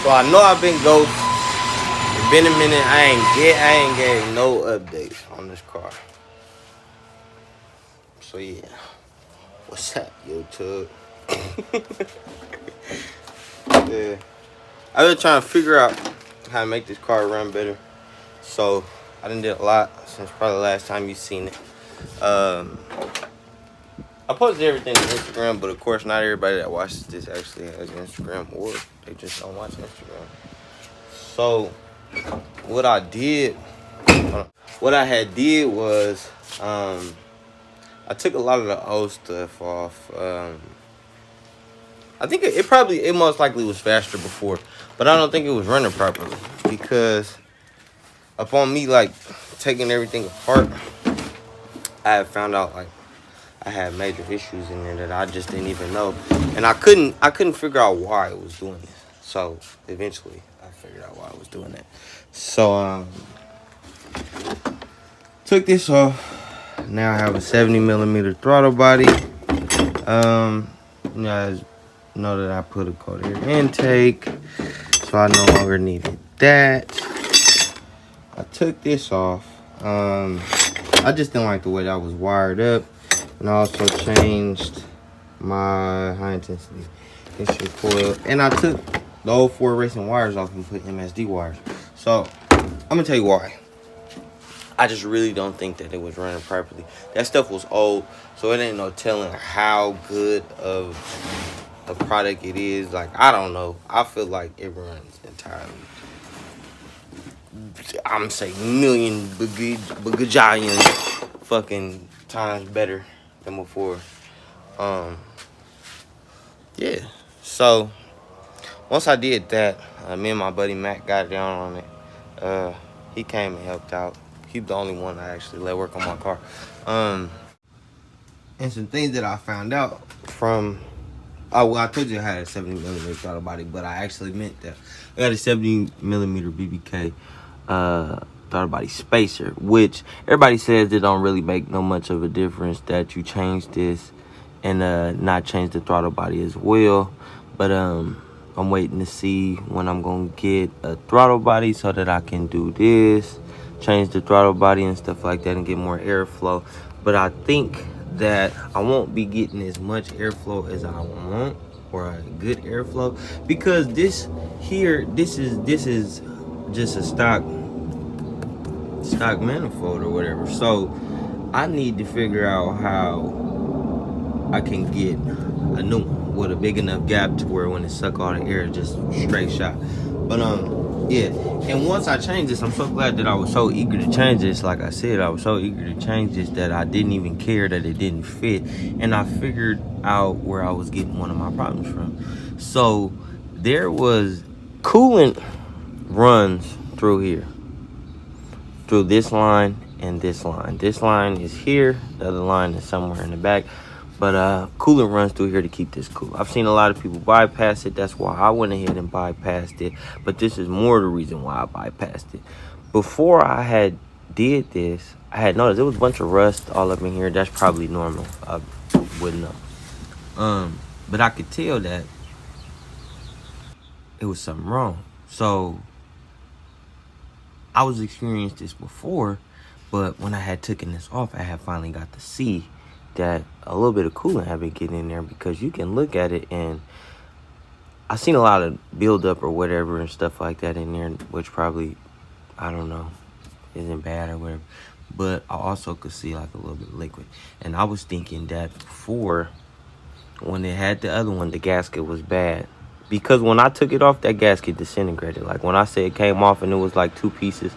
So I know I've been ghost. It's been a minute. I ain't gave no updates on this car. So yeah, what's up, YouTube? Yeah, I've been trying to figure out how to make this car run better. So I done did a lot since probably the last time you seen it. I posted everything on Instagram, but of course not everybody that watches this actually has Instagram, or they just don't watch Instagram. So what I did, what I had did was, I took a lot of the old stuff off. I think it most likely was faster before, but I don't think it was running properly because upon me like taking everything apart, I had found out like I had major issues in there that I just didn't even know, and I couldn't figure out why it was doing this. So eventually, I figured out why I was doing that. So took this off. Now I have a 70mm throttle body. You guys know that I put a cold air intake, so I no longer needed that. I took this off. I just didn't like the way that was wired up, and I also changed my high intensity issue coil, and I took the old Ford racing wires off and put MSD wires. So I'm gonna tell you why. I just really don't think that it was running properly. That stuff was old, so it ain't no telling how good of a product it is. Like, I don't know. I feel like it runs entirely, I'm saying million bajillion fucking times better than before. Yeah. So once I did that, me and my buddy Matt got down on it. He came and helped out. He's the only one I actually let work on my car. And some things that I found out from, I told you I had a 70mm throttle body, but I actually meant that I got a 70mm BBK throttle body spacer, which everybody says it don't really make no much of a difference that you change this and not change the throttle body as well. But I'm waiting to see when I'm gonna get a throttle body so that I can do this, change the throttle body and stuff like that, and get more airflow. But I think that I won't be getting as much airflow as I want, or a good airflow, because this is just a stock manifold or whatever. So I need to figure out how I can get a new one with a big enough gap to where when it suck all the air, just straight shot. But yeah. And once I changed this, I'm so glad that I was so eager to change this. Like I said, I was so eager to change this that I didn't even care that it didn't fit. And I figured out where I was getting one of my problems from. So there was coolant runs through here, through this line and this line. This line is here, the other line is somewhere in the back. But coolant runs through here to keep this cool. I've seen a lot of people bypass it. That's why I went ahead and bypassed it. But this is more the reason why I bypassed it. Before I had did this, I had noticed there was a bunch of rust all up in here. That's probably normal. I wouldn't know. But I could tell that it was something wrong. So I was experiencing this before, but when I had taken this off, I had finally got to see that a little bit of coolant had been getting in there, because you can look at it and I seen a lot of buildup or whatever and stuff like that in there, which probably, I don't know, isn't bad or whatever. But I also could see like a little bit of liquid. And I was thinking that before, when they had the other one, the gasket was bad. Because when I took it off, that gasket disintegrated. Like when I say it came off and it was like two pieces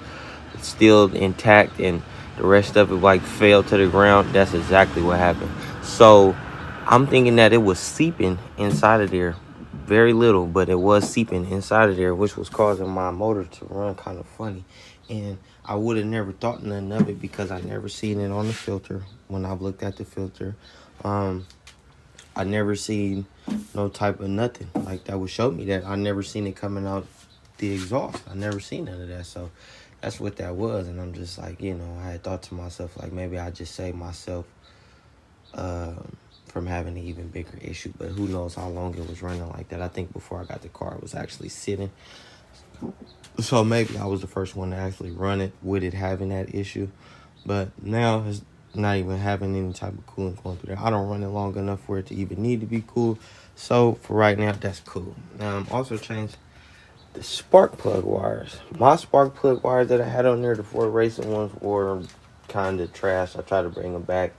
still intact and the rest of it like fell to the ground, that's exactly what happened. So I'm thinking that it was seeping inside of there, very little, but it was seeping inside of there, which was causing my motor to run kind of funny. And I would have never thought nothing of it because I never seen it on the filter. When I've looked at the filter, I never seen no type of nothing like that would show me that. I never seen it coming out the exhaust. I never seen none of that. So that's what that was. And I'm just like, I had thought to myself, like, maybe I just saved myself from having an even bigger issue. But who knows how long it was running like that. I think before I got the car, it was actually sitting. So maybe I was the first one to actually run it with it having that issue. But now it's not even having any type of coolant going through there. I don't run it long enough for it to even need to be cool. So for right now, that's cool. Also changed the spark plug wires. My spark plug wires that I had on there, the Ford racing ones, were kind of trash. I tried to bring them back.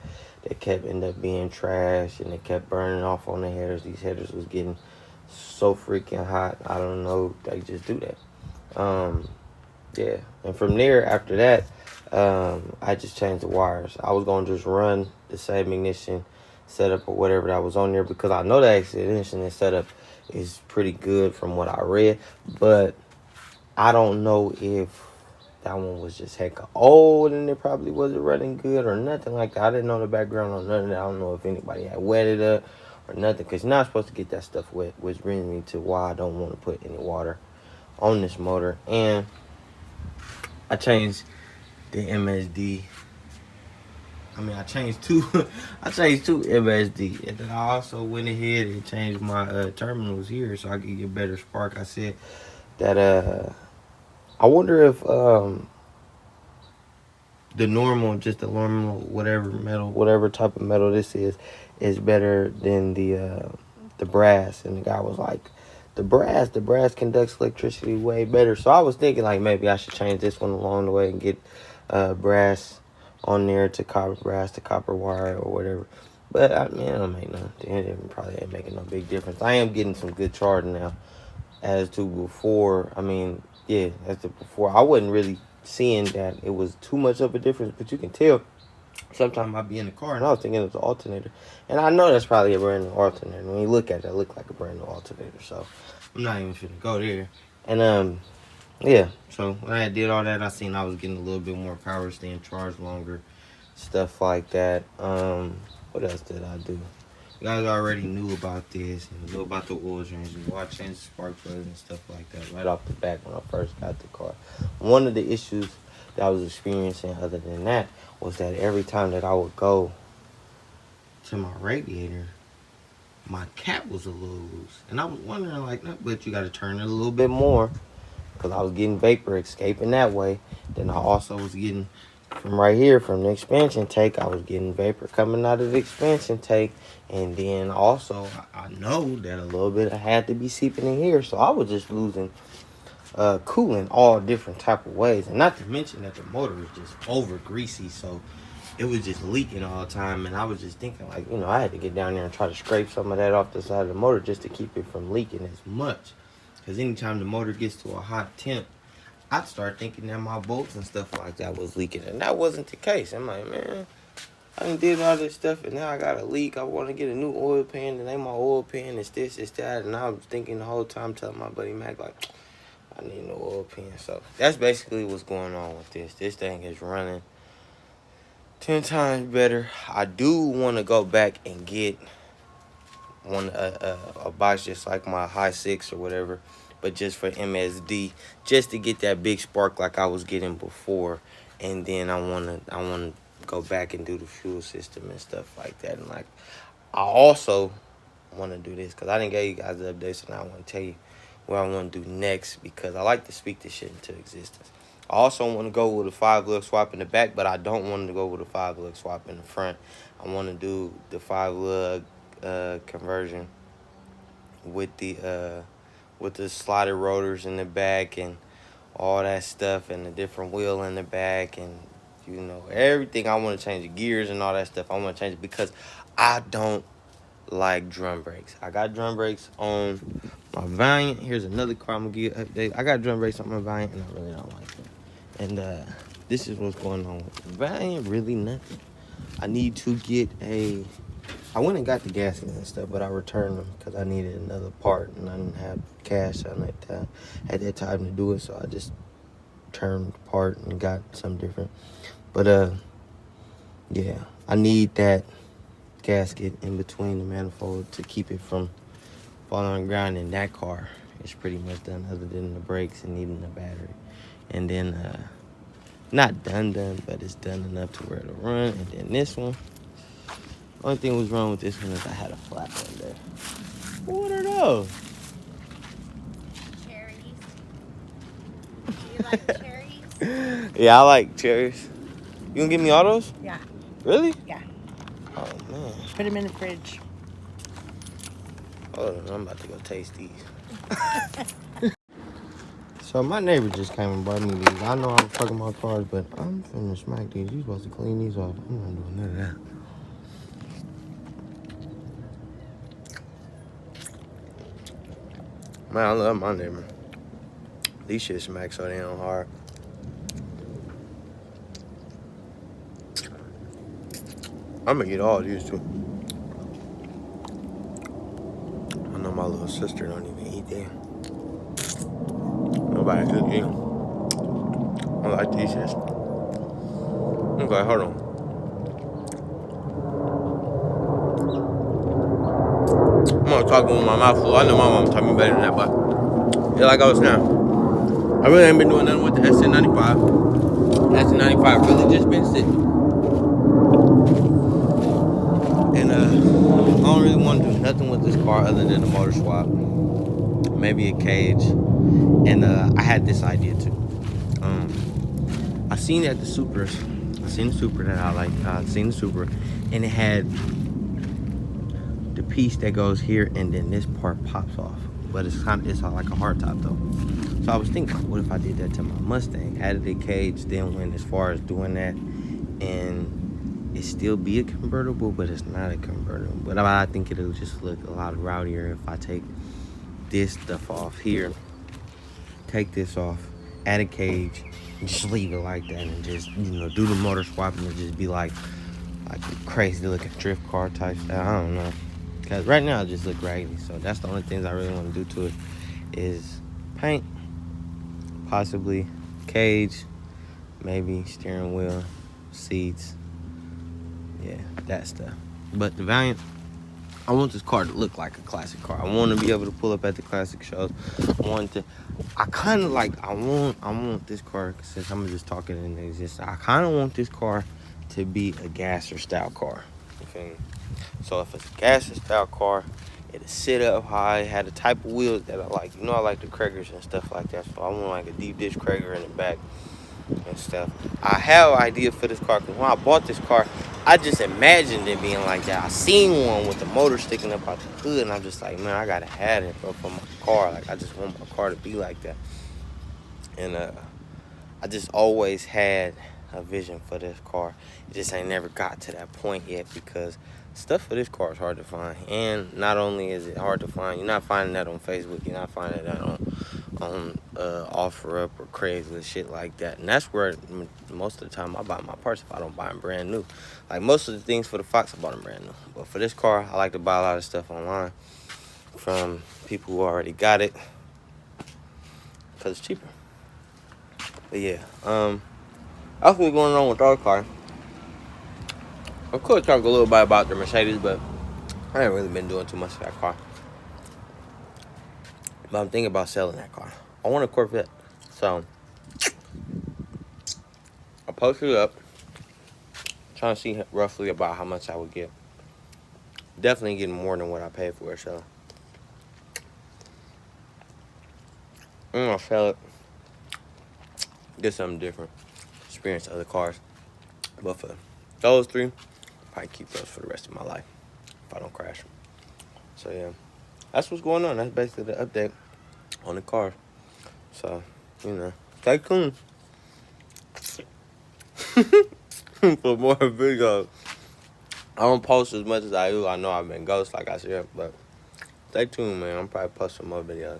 They kept ended up being trash, and they kept burning off on the headers. These headers was getting so freaking hot. I don't know. They just do that. Yeah. And from there, after that, I just changed the wires. I was going to just run the same ignition setup or whatever that was on there, because I know the ignition and setup is pretty good from what I read, but I don't know if that one was just hecka old and it probably wasn't running good or nothing like that. I didn't know the background on none of that. I don't know if anybody had wetted up or nothing, because you're not supposed to get that stuff wet, which brings me to why I don't want to put any water on this motor. And I changed the MSD. I changed two MSD, and then I also went ahead and changed my terminals here so I could get better spark. I said that I wonder if the normal whatever type of metal this is better than the brass. And the guy was like, the brass conducts electricity way better. So I was thinking like maybe I should change this one along the way and get brass on there to copper wire or whatever. But I mean, it don't make no, it probably ain't making no big difference. I am getting some good charging now as to before. As to before, I wasn't really seeing that it was too much of a difference, but you can tell. Sometimes I'd be in the car and I was thinking it was an alternator. And I know that's probably a brand new alternator. When you look at it, it looked like a brand new alternator. So I'm not even finna go there. And yeah. So when I did all that, I seen I was getting a little bit more power, staying charged longer, stuff like that. What else did I do? You guys already knew about this and knew about the oil change. You know, I changed the spark plugs and stuff like that right off the bat when I first got the car. One of the issues that I was experiencing other than that was that every time that I would go to my radiator, my cap was a little loose. And I was wondering, like, no, but you got to turn it a little bit more, because I was getting vapor escaping that way. Then I also was getting, from right here, from the expansion tank, I was getting vapor coming out of the expansion tank. And then also, I know that a little bit had to be seeping in here. So I was just losing cooling all different type of ways. And not to mention that the motor was just over greasy. So it was just leaking all the time. And I was just thinking, like, I had to get down there and try to scrape some of that off the side of the motor just to keep it from leaking as much. Because anytime the motor gets to a hot temp, I'd start thinking that my bolts and stuff like that was leaking. And that wasn't the case. I'm like, man, I done did all this stuff and now I got a leak. I want to get a new oil pan. And ain't my oil pan. It's this, it's that. And I was thinking the whole time, telling my buddy Mac, like, I need a new oil pan. So that's basically what's going on with this. This thing is running 10 times better. I do want to go back and get a box just like my high 6 or whatever, but just for MSD, just to get that big spark like I was getting before. And then I want to go back and do the fuel system and stuff like that. And like, I also want to do this because I didn't give you guys the updates, and I want to tell you what I want to do next, because I like to speak this shit into existence. I also want to go with a 5-lug swap in the back, but I don't want to go with a 5-lug swap in the front. I want to do the 5-lug conversion with the slotted rotors in the back and all that stuff, and the different wheel in the back, and everything. I want to change the gears and all that stuff. I want to change it because I don't like drum brakes. I got drum brakes on my Valiant. Here's another car I'm gonna give you an update. I got drum brakes on my Valiant and I really don't like them. And this is what's going on with the Valiant. Really nothing. I need to get I went and got the gaskets and stuff, but I returned them because I needed another part and I didn't have cash at that time to do it. So I just turned the part and got something different. But yeah, I need that gasket in between the manifold to keep it from falling on the ground. And that car is pretty much done, other than the brakes and needing the battery. And then not done, but it's done enough to where it'll run. And then this one, Only thing was wrong with this one is I had a flap on there. What are those? Cherries. Do you like cherries? Yeah, I like cherries. You gonna give me all those? Yeah. Really? Yeah. Oh, man. Put them in the fridge. Hold on, I'm about to go taste these. So my neighbor just came and brought me these. I know I'm fucking my cars, but I'm finna smack these. You supposed to clean these off. I'm not doing none of that. Man, I love my neighbor. These shit smack so damn hard. I'm gonna get all these too. I know my little sister don't even eat them. Nobody could eat them. I like these shits. Okay, hold on. I'm gonna talk with my mouth full. I know my mom taught me better than that, but yeah, like I was saying, I really ain't been doing nothing with the SN95. SN95 really just been sitting. And I don't really want to do nothing with this car other than a motor swap. Maybe a cage. And I had this idea too. I seen it at the Supras. I seen the Supra that I like. I seen the Supra, and it had the piece that goes here, and then this part pops off. But it's like a hard top though. So I was thinking, what if I did that to my Mustang? Added a cage, then went as far as doing that, and it still be a convertible, but it's not a convertible. But I think it'll just look a lot rowdier if I take this stuff off here, take this off, add a cage, and just leave it like that, and just, you know, do the motor swap, and just be like a crazy looking drift car type style. I don't know, cause right now it just look raggedy. So that's the only things I really want to do to it is paint, possibly cage, maybe steering wheel, seats, yeah, that stuff. But the Valiant, I want this car to look like a classic car. I want to be able to pull up at the classic shows. I kind of like, I want this car, since I'm just talking in existence, I kind of want this car to be a gasser style car. You feel me? So if it's a gasser style car, it'll sit up high, had the type of wheels that I like. You know, I like the Kragers and stuff like that. So I want like a deep dish Krager in the back and stuff. I have an idea for this car, because when I bought this car, I just imagined it being like that. I seen one with the motor sticking up out the hood, and I'm just like, man, I gotta have it, bro, for my car. Like, I just want my car to be like that. And I just always had a vision for this car. It just ain't never got to that point yet, because stuff for this car is hard to find. And not only is it hard to find, you're not finding that on Facebook, you're not finding that on OfferUp or Craigslist, shit like that. And that's where most of the time I buy my parts, if I don't buy them brand new. Like most of the things for the Fox, I bought them brand new. But for this car, I like to buy a lot of stuff online from people who already got it, because it's cheaper. But yeah, that's what's going on with our car. I could talk a little bit about the Mercedes, but I ain't really been doing too much of that car. But I'm thinking about selling that car. I want a Corvette. So I posted it up, trying to see roughly about how much I would get. Definitely getting more than what I paid for it, so I'm gonna sell it, get something different, experience other cars. But for those three, I'll probably keep those for the rest of my life if I don't crash them. So yeah, that's what's going on. That's basically the update on the car. So, you know, stay tuned for more videos. I don't post as much as I do. I know I've been ghost, like I said, but stay tuned, man. I'm probably post some more videos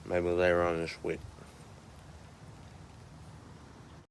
maybe later on this week.